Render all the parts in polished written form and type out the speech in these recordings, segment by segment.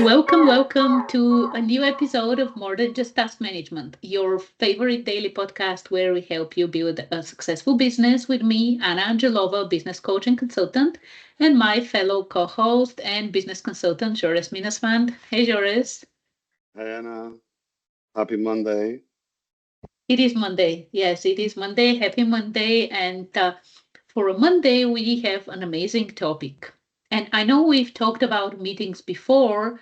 Welcome to a new episode of More Than Just Task Management, your favorite daily podcast where we help you build a successful business with me, Anna Angelova, business coach and consultant, and my fellow co-host and business consultant, Jores Minasvand. Hey, Jores. Hey Anna, happy Monday. It is Monday. Yes, it is Monday. Happy Monday. And for a Monday, we have an amazing topic. And I know we've talked about meetings before,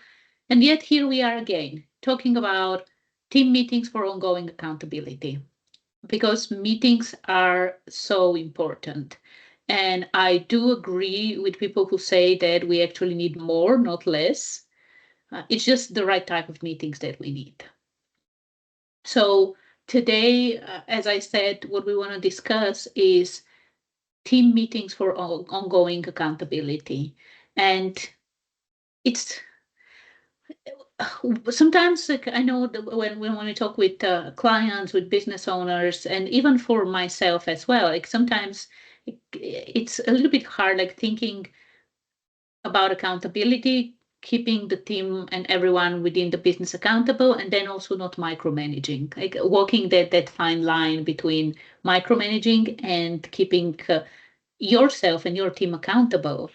and yet here we are again, talking about team meetings for ongoing accountability, because meetings are so important. And I do agree with people who say that we actually need more, not less. It's just the right type of meetings that we need. So today, as I said, what we want to discuss is team meetings for ongoing accountability. And it's sometimes, like, I know that when we talk with clients, with business owners, and even for myself as well, like sometimes it's a little bit hard, like thinking about accountability, keeping the team and everyone within the business accountable, and then also not micromanaging, like walking that fine line between micromanaging and keeping yourself and your team accountable.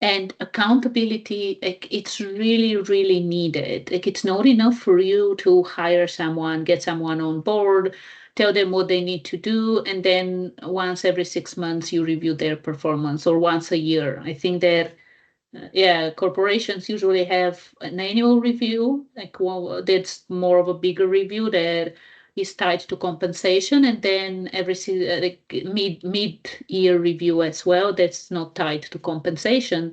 And accountability, like it's really needed. Like it's not enough for you to hire someone, get someone on board, tell them what they need to do, and then once every 6 months you review their performance, or once a year. I think that yeah, corporations usually have an annual review, like well, that's more of a bigger review that is tied to compensation, and then like mid-year review as well. That's not tied to compensation.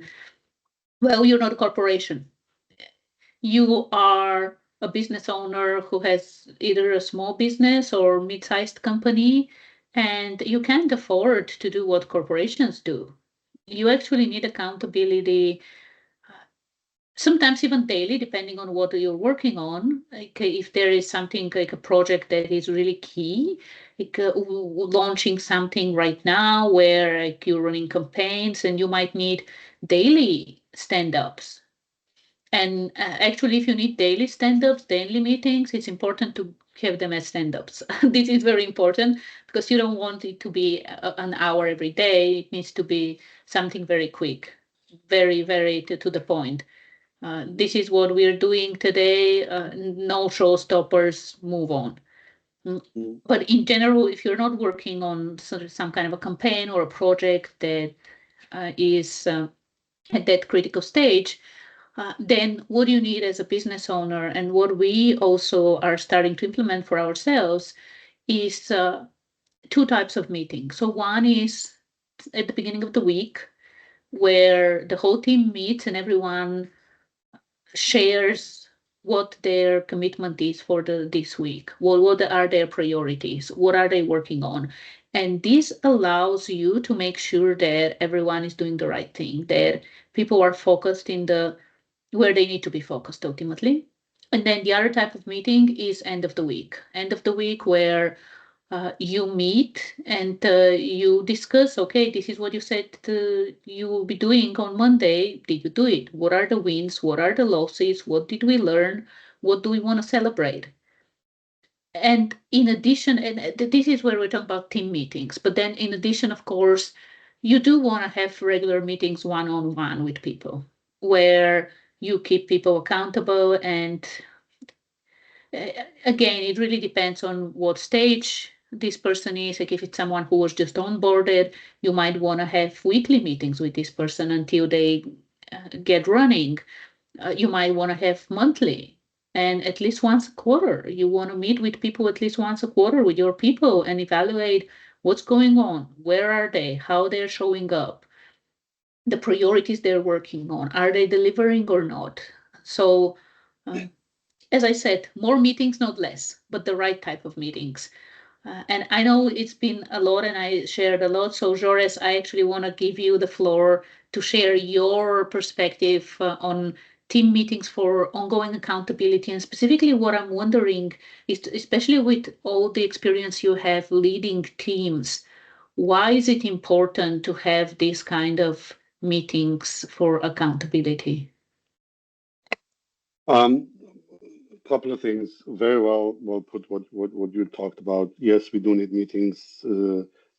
Well, you're not a corporation. You are a business owner who has either a small business or mid-sized company, and you can't afford to do what corporations do. You actually need accountability, sometimes even daily, depending on what you're working on. Like if there is something like a project that is really key, like launching something right now where like you're running campaigns and you might need daily stand-ups. And actually, if you need daily stand-ups, daily meetings, it's important to have them as stand-ups. This is very important because you don't want it to be an hour every day. It needs to be something very quick, very to the point. This is what we're doing today. No showstoppers, move on. Mm, Mm. But in general, if you're not working on sort of some kind of a campaign or a project that is at that critical stage, then what you need as a business owner, and what we also are starting to implement for ourselves, is two types of meetings. So one is at the beginning of the week, where the whole team meets and everyone shares what their commitment is for this week. What are their priorities? What are they working on? And this allows you to make sure that everyone is doing the right thing, that people are focused in the where they need to be focused ultimately. And then the other type of meeting is end of the week. End of the week where you meet and you discuss, okay, this is what you said you will be doing on Monday. Did you do it? What are the wins? What are the losses? What did we learn? What do we want to celebrate? And in addition, and this is where we talk about team meetings, but then in addition, of course, you do want to have regular meetings one-on-one with people where you keep people accountable. And again, it really depends on what stage this person is. Like if it's someone who was just onboarded, you might want to have weekly meetings with this person until they get running. You might want to have monthly and at least once a quarter. You want to meet with people at least once a quarter with your people and evaluate what's going on, where are they, how they're showing up, the priorities they're working on, are they delivering or not. So um, as I said, more meetings, not less, but the right type of meetings. And I know it's been a lot and I shared a lot. So, Joris, I actually want to give you the floor to share your perspective on team meetings for ongoing accountability. And specifically, what I'm wondering is, especially with all the experience you have leading teams, why is it important to have these kind of meetings for accountability? Couple of things. Very well put. What you talked about. Yes, we do need meetings.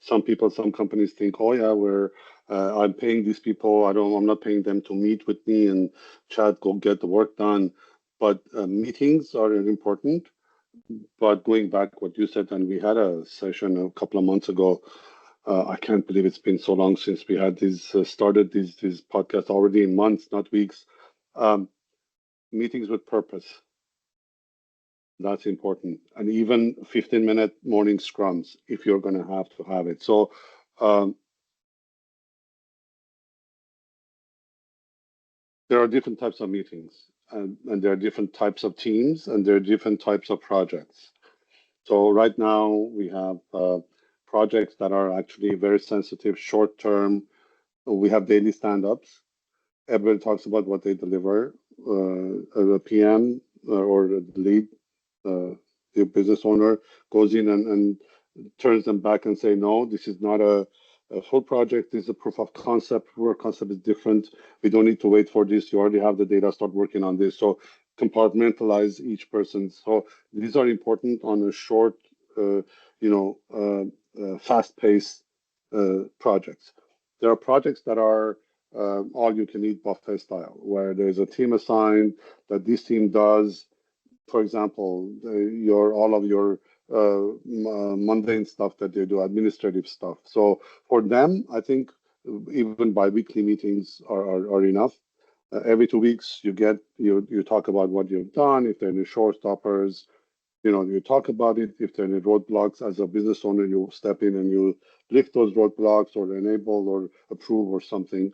Some people, some companies think, oh yeah, I'm paying these people. I'm not paying them to meet with me and chat, go get the work done. But meetings are important. But going back what you said, and we had a session a couple of months ago. I can't believe it's been so long since we had these started these podcasts already in months, not weeks. Um, Meetings with purpose. That's important. And even 15-minute morning scrums if you're going to have it. So um, there are different types of meetings, and there are different types of teams, and there are different types of projects. So right now we have projects that are actually very sensitive, short term. We have daily stand-ups. Everybody talks about what they deliver. The PM or the lead, the business owner goes in and turns them back and say, no, this is not a full project. This is a proof of concept. Proof of concept is different. We don't need to wait for this. You already have the data. Start working on this. So compartmentalize each person. So these are important on a short, fast-paced projects. There are projects that are all you can eat buffet style, where there's a team assigned that this team does. For example, all of your mundane stuff that they do, administrative stuff. So for them, I think even bi-weekly meetings are enough. Every 2 weeks, you talk about what you've done. If there are any showstoppers, you talk about it. If there are any roadblocks, as a business owner, you step in and you lift those roadblocks or enable or approve or something.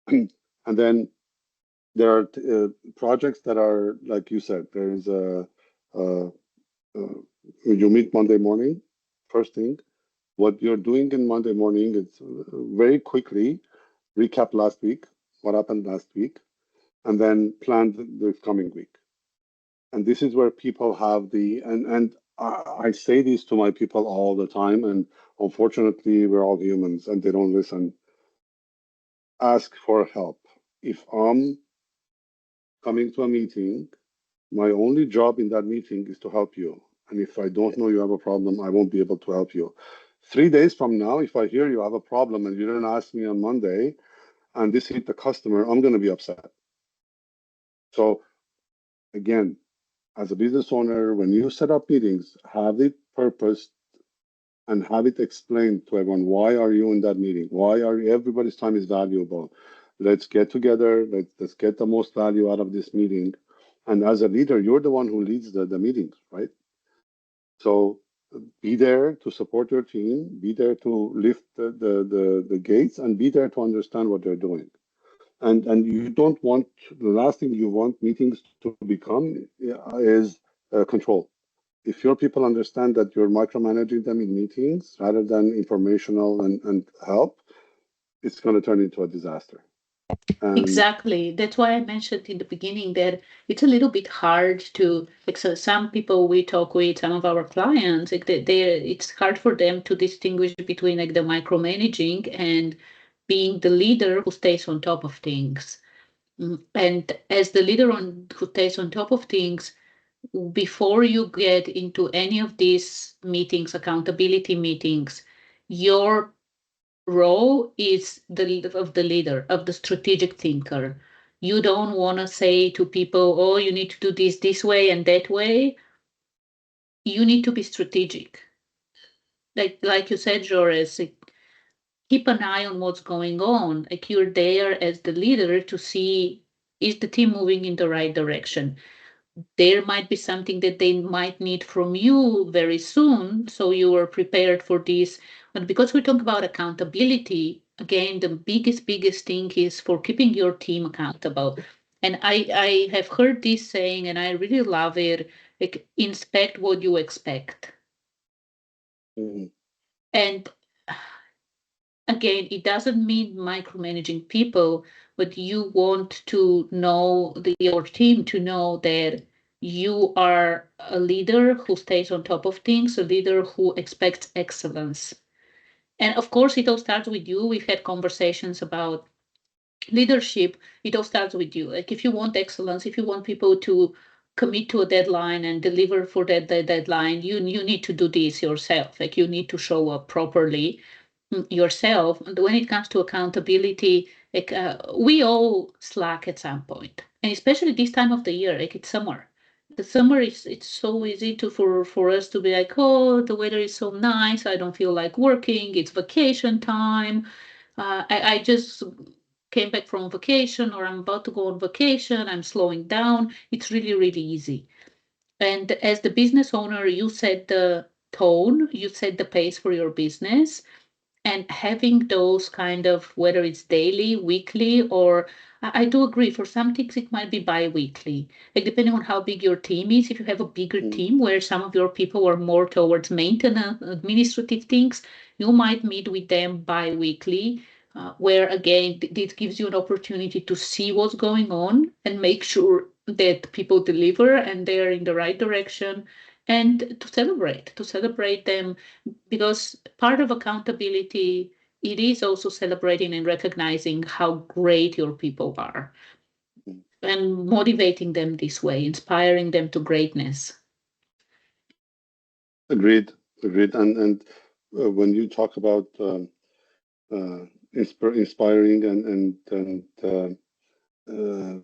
And then there are projects that are, like you said, there is you meet Monday morning, first thing. What you're doing in Monday morning is very quickly recap last week, what happened last week, and then plan the coming week. And this is where people have and I say this to my people all the time, and unfortunately, we're all humans and they don't listen. Ask for help. If I'm coming to a meeting, my only job in that meeting is to help you. And if I don't know you have a problem, I won't be able to help you. 3 days from now, if I hear you have a problem and you didn't ask me on Monday and this hit the customer, I'm going to be upset. So again, as a business owner, when you set up meetings, have it purposed and have it explained to everyone. Why are you in that meeting? Why are everybody's time is valuable? Let's get together. Let's get the most value out of this meeting. And as a leader, you're the one who leads the meetings, right? So be there to support your team, be there to lift the gates, and be there to understand what they're doing. And you don't want, the last thing you want meetings to become is control. If your people understand that you're micromanaging them in meetings rather than informational and help, it's going to turn into a disaster. And Exactly. That's why I mentioned in the beginning that it's a little bit hard to, like, so some people we talk with, some of our clients, like it's hard for them to distinguish between like the micromanaging and being the leader who stays on top of things. And as the leader who stays on top of things, before you get into any of these meetings, accountability meetings, your role is the leader, of the strategic thinker. You don't want to say to people, oh, you need to do this way and that way. You need to be strategic. Like you said, Joris, like, keep an eye on what's going on. Like, you're there as the leader to see, is the team moving in the right direction? There might be something that they might need from you very soon, so you are prepared for this. But because we talk about accountability, again, the biggest thing is for keeping your team accountable. And I have heard this saying, and I really love it, like, inspect what you expect. mm, And again, it doesn't mean micromanaging people, but you want to know your team to know that you are a leader who stays on top of things, a leader who expects excellence. And of course, it all starts with you. We've had conversations about leadership, it all starts with you. Like if you want excellence, if you want people to commit to a deadline and deliver for that deadline, you need to do this yourself. Like you need to show up properly yourself. And when it comes to accountability, like we all slack at some point, and especially this time of the year, like it's summer. The summer is it's so easy to for us to be like, oh, the weather is so nice. I don't feel like working. It's vacation time. I just came back from vacation, or I'm about to go on vacation. I'm slowing down. It's really really easy. And as the business owner, you set the tone, you set the pace for your business, and having those kind of, whether it's daily, weekly, or I do agree for some things it might be bi-weekly, like depending on how big your team is. If you have a bigger team where some of your people are more towards maintenance administrative things, you might meet with them bi-weekly, where again this gives you an opportunity to see what's going on and make sure that people deliver and they're in the right direction, and to celebrate them, because part of accountability, it is also celebrating and recognizing how great your people are and motivating them this way, inspiring them to greatness. Agreed, agreed. And when you talk about inspiring uh,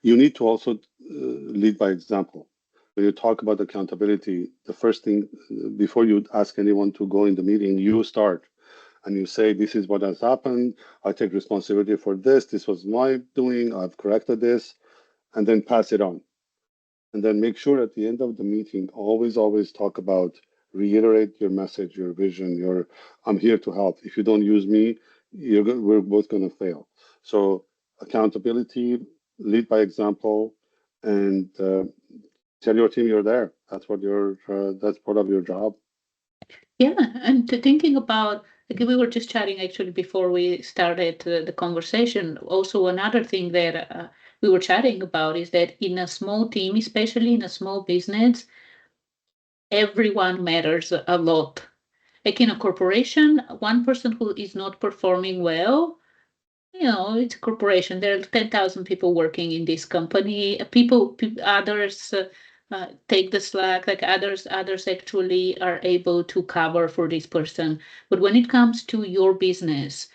you need to also lead by example. When you talk about accountability, the first thing before you ask anyone to go in the meeting, you start and you say, "This is what has happened. I take responsibility for this. This was my doing. I've corrected this," and then pass it on. And then make sure at the end of the meeting, always talk about, reiterate your message, your vision, your I'm here to help. If you don't use me, we're both going to fail. So accountability, lead by example, and tell your team you're there. That's part of your job. Yeah, and thinking about, like we were just chatting actually before we started the conversation. Also, another thing that we were chatting about is that in a small team, especially in a small business, everyone matters a lot. Like in a corporation, one person who is not performing well, it's a corporation. There are 10,000 people working in this company. Others take the slack, like others actually are able to cover for this person. But when it comes to your business,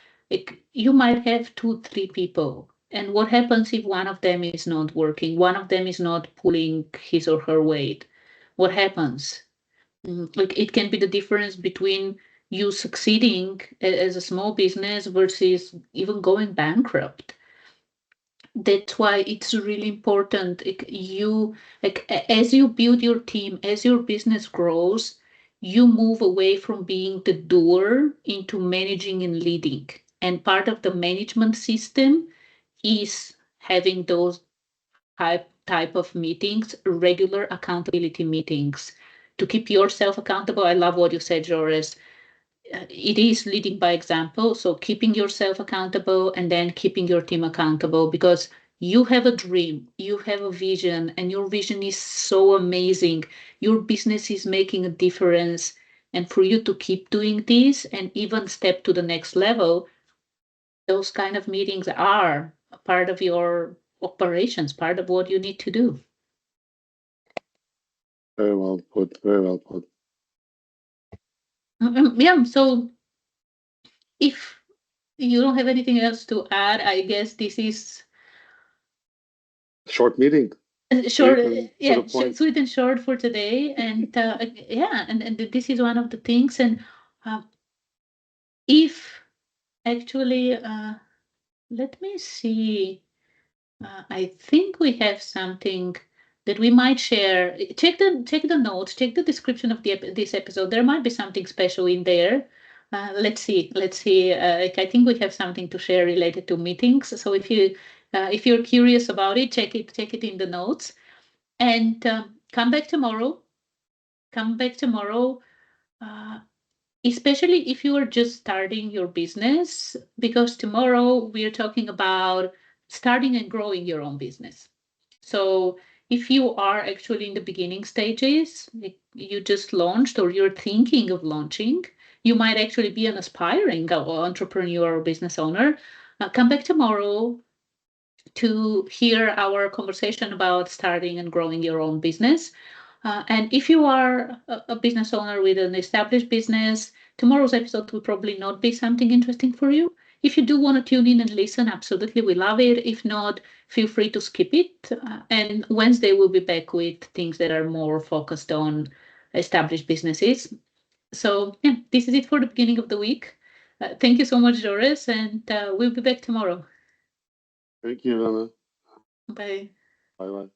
you might have two, three people. And what happens if one of them is not working? One of them is not pulling his or her weight? What happens? Like it can be the difference between you succeeding as a small business versus even going bankrupt. That's why it's really important. As you build your team, as your business grows, you move away from being the doer into managing and leading. And part of the management system is having those type of meetings, regular accountability meetings, to keep yourself accountable. I love what you said, Joris. It is leading by example. So keeping yourself accountable and then keeping your team accountable, because you have a dream, you have a vision, and your vision is so amazing. Your business is making a difference. And for you to keep doing this and even step to the next level, those kind of meetings are a part of your operations, part of what you need to do. Very well put. Very well put. Yeah, so if you don't have anything else to add, I guess this is Short meeting, short, sweet and to the yeah, point. sweet and short for today. And yeah, and this is one of the things. And uh, if actually, let me see. I think we have something that we might share. Check the notes, check the description of this episode. There might be something special in there. Let's see. Let's see. I think we have something to share related to meetings. So if you're curious about it, check it. Check it in the notes. And come back tomorrow. Come back tomorrow. Uh, Especially if you are just starting your business, because tomorrow we are talking about starting and growing your own business. So if you are actually in the beginning stages, like you just launched or you're thinking of launching, you might actually be an aspiring entrepreneur or business owner, come back tomorrow to hear our conversation about starting and growing your own business. And if you are a business owner with an established business, tomorrow's episode will probably not be something interesting for you. If you do want to tune in and listen, absolutely, we love it. If not, feel free to skip it. And Wednesday, we'll be back with things that are more focused on established businesses. So, yeah, this is it for the beginning of the week. Thank you so much, Doris, and we'll be back tomorrow. Thank you, Lana. Bye. Bye bye.